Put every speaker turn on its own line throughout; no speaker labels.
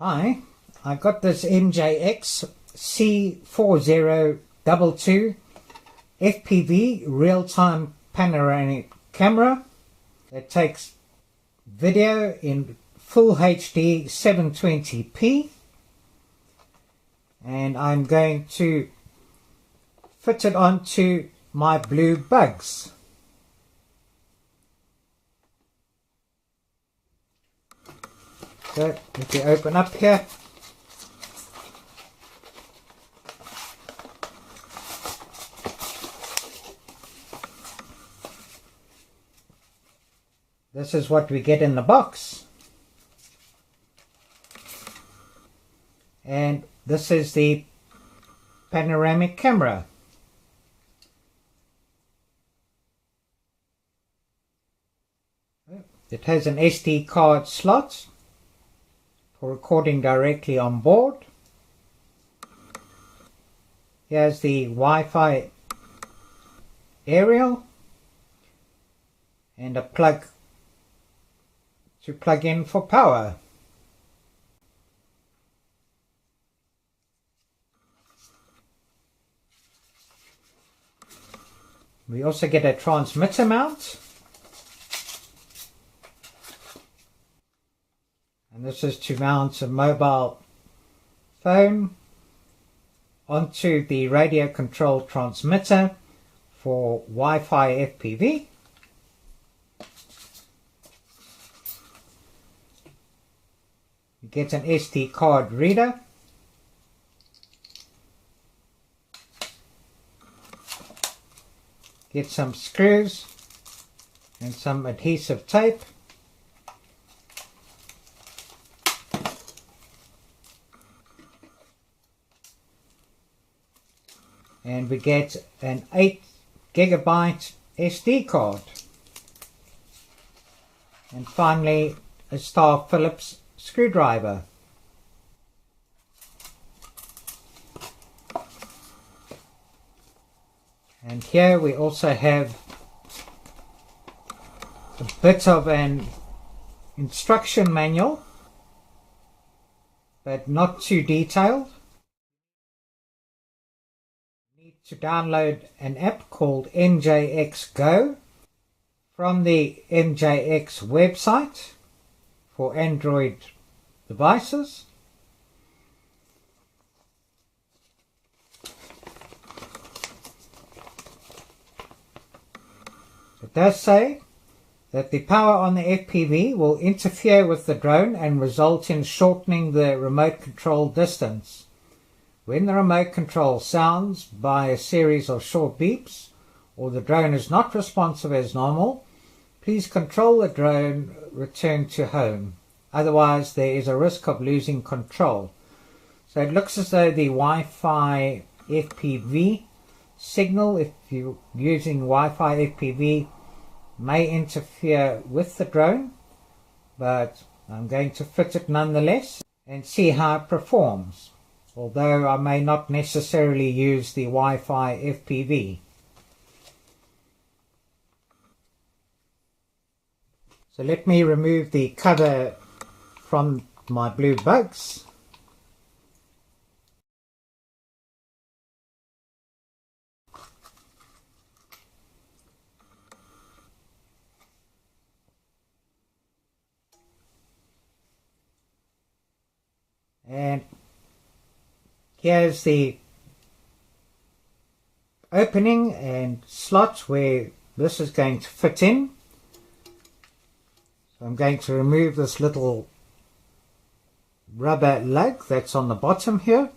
Hi, I got this MJX C4022 FPV real-time panoramic camera that takes video in full HD 720p, and I'm going to fit it onto my blue bugs. So if you open up here, this is what we get in the box, and this is the panoramic camera. It has an SD card slot for recording directly on board. Here's the Wi-Fi aerial and a plug to plug in for power. We also get a transmitter mount, and this is to mount a mobile phone onto the radio controlled transmitter for Wi-Fi FPV. You get an SD card reader, get some screws and some adhesive tape, and we get an 8 GB SD card, and finally a star Phillips screwdriver. And here we also have a bit of an instruction manual, but not too detailed. You need to download an app called MJX Go from the MJX website for Android devices. It does say that the power on the FPV will interfere with the drone and result in shortening the remote control distance. When the remote control sounds by a series of short beeps, or the drone is not responsive as normal, please control the drone, return to home. Otherwise, there is a risk of losing control. So it looks as though the Wi-Fi FPV signal, if you're using Wi-Fi FPV, may interfere with the drone, but I'm going to fit it nonetheless and see how it performs, although I may not necessarily use the Wi-Fi FPV. So let me remove the cover from my blue bugs. And here's the opening and slot where this is going to fit in. So I'm going to remove this little rubber lug that's on the bottom here.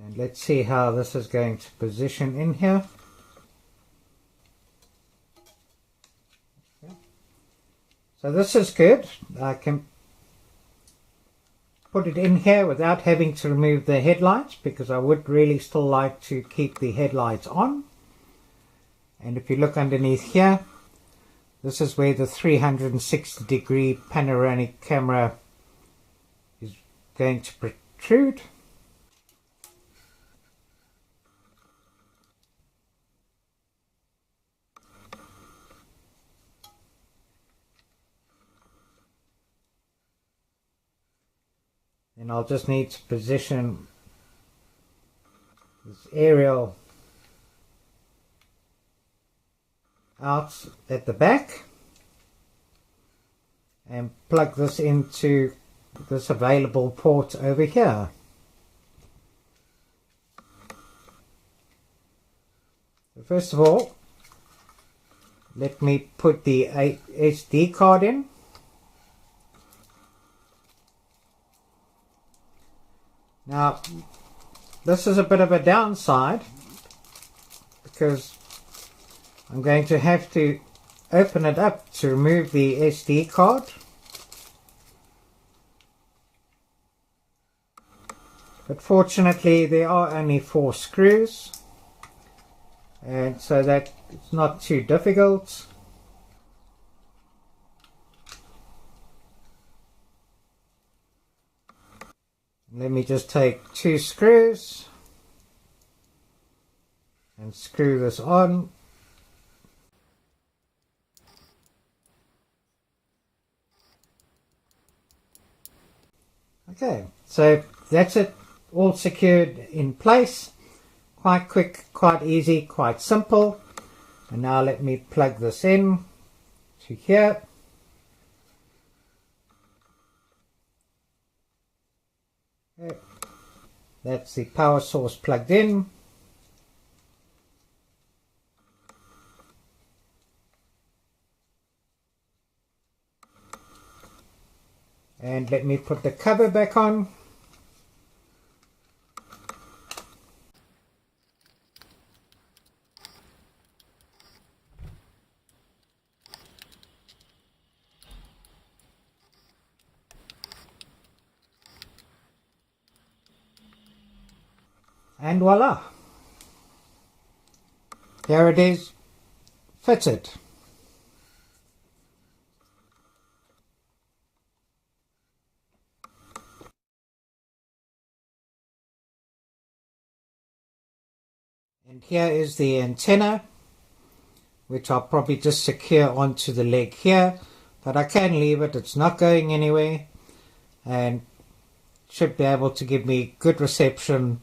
And let's see how this is going to position in here. So this is good. I can put it in here without having to remove the headlights, because I would really still like to keep the headlights on. And if you look underneath here, this is where the 360-degree panoramic camera is going to protrude. And I'll just need to position this aerial out at the back and plug this into this available port over here. So first of all, let me put the SD card in. Now, this is a bit of a downside because I'm going to have to open it up to remove the SD card. But fortunately there are only 4 screws, and so that it's not too difficult. Let me just take 2 screws and screw this on. Okay, so that's it, all secured in place. Quite quick, quite easy, quite simple. And now let me plug this in to here. Okay. That's the power source plugged in. And let me put the cover back on. And voila! Here it is, fitted. And here is the antenna, which I'll probably just secure onto the leg here, but I can leave it, it's not going anywhere, and should be able to give me good reception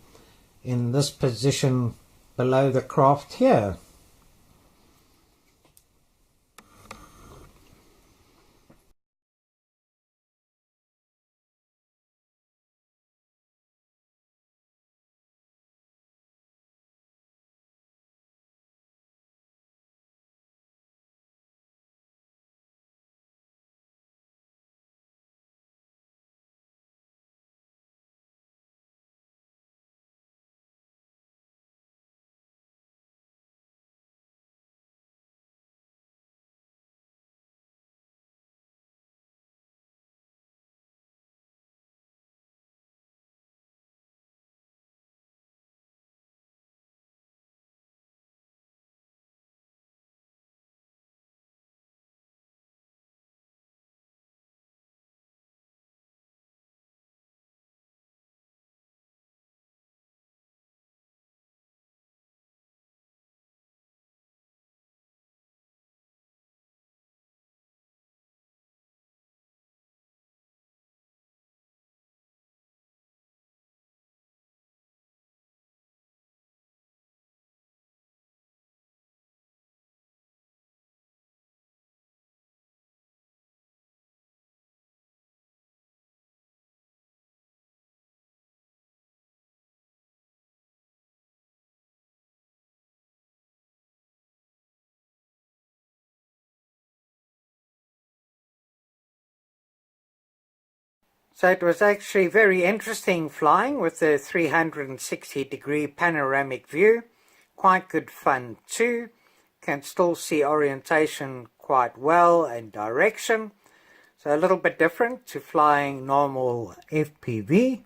in this position below the craft here. So it was actually very interesting flying with the 360-degree panoramic view. Quite good fun too. Can still see orientation quite well and direction. So a little bit different to flying normal FPV.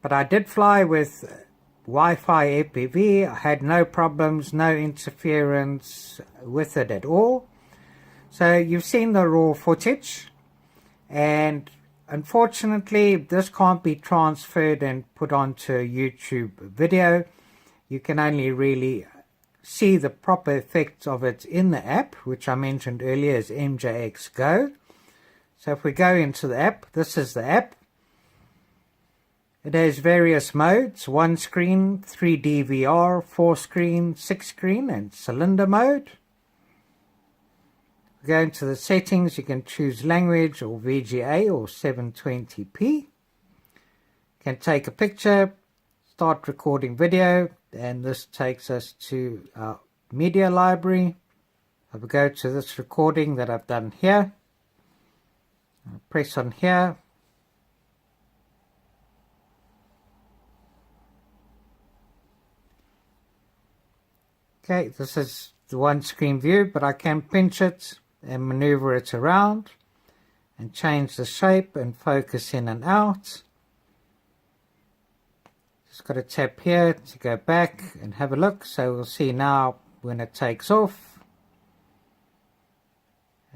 But I did fly with Wi-Fi FPV. I had no problems, no interference with it at all. So you've seen the raw footage, and Unfortunately, this can't be transferred and put onto a YouTube video. You can only really see the proper effects of it in the app, which I mentioned earlier is MJX Go. So if we go into the app, this is the app. It has various modes: 1 screen, 3D VR, 4 screen, 6 screen, and cylinder mode. Go into the settings, you can choose language or VGA or 720p. You can take a picture, start recording video, and this takes us to our media library. I will go to this recording that I've done here. I'll press on here. Okay, this is the 1 screen view, but I can pinch it and maneuver it around and change the shape and focus in and out. Just got to tap here to go back and have a look. So we'll see now when it takes off.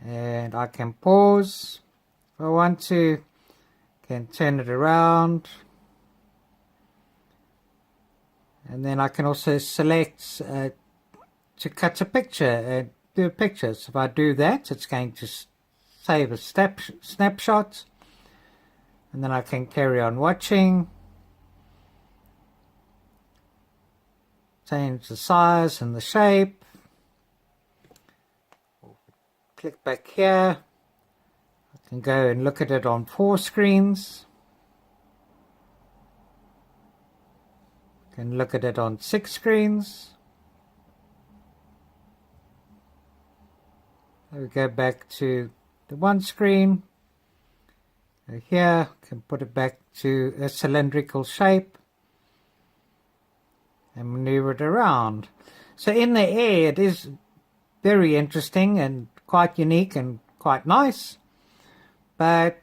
And I can pause if I want to. Can turn it around. And then I can also select to cut a picture and do a picture. So if I do that, it's going to save a snapshot, and then I can carry on watching, change the size and the shape, click back here. I can go and look at it on 4 screens, I can look at it on 6 screens. We go back to the 1 screen. Here, I can put it back to a cylindrical shape and maneuver it around. So in the air, it is very interesting and quite unique and quite nice, but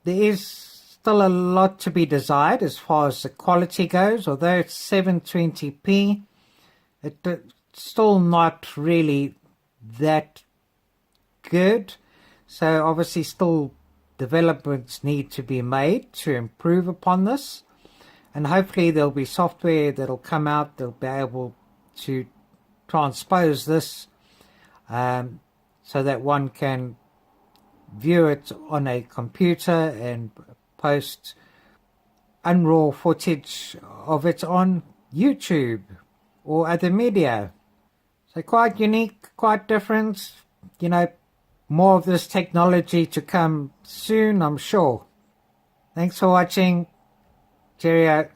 there is still a lot to be desired as far as the quality goes. Although it's 720p, it's still not really that good. So obviously still developments need to be made to improve upon this, and hopefully there'll be software that'll come out that'll be able to transpose this so that one can view it on a computer and post unraw footage of it on YouTube or other media. So quite unique, quite different, you know. More of this technology to come soon, I'm sure. Thanks for watching. Cheerio.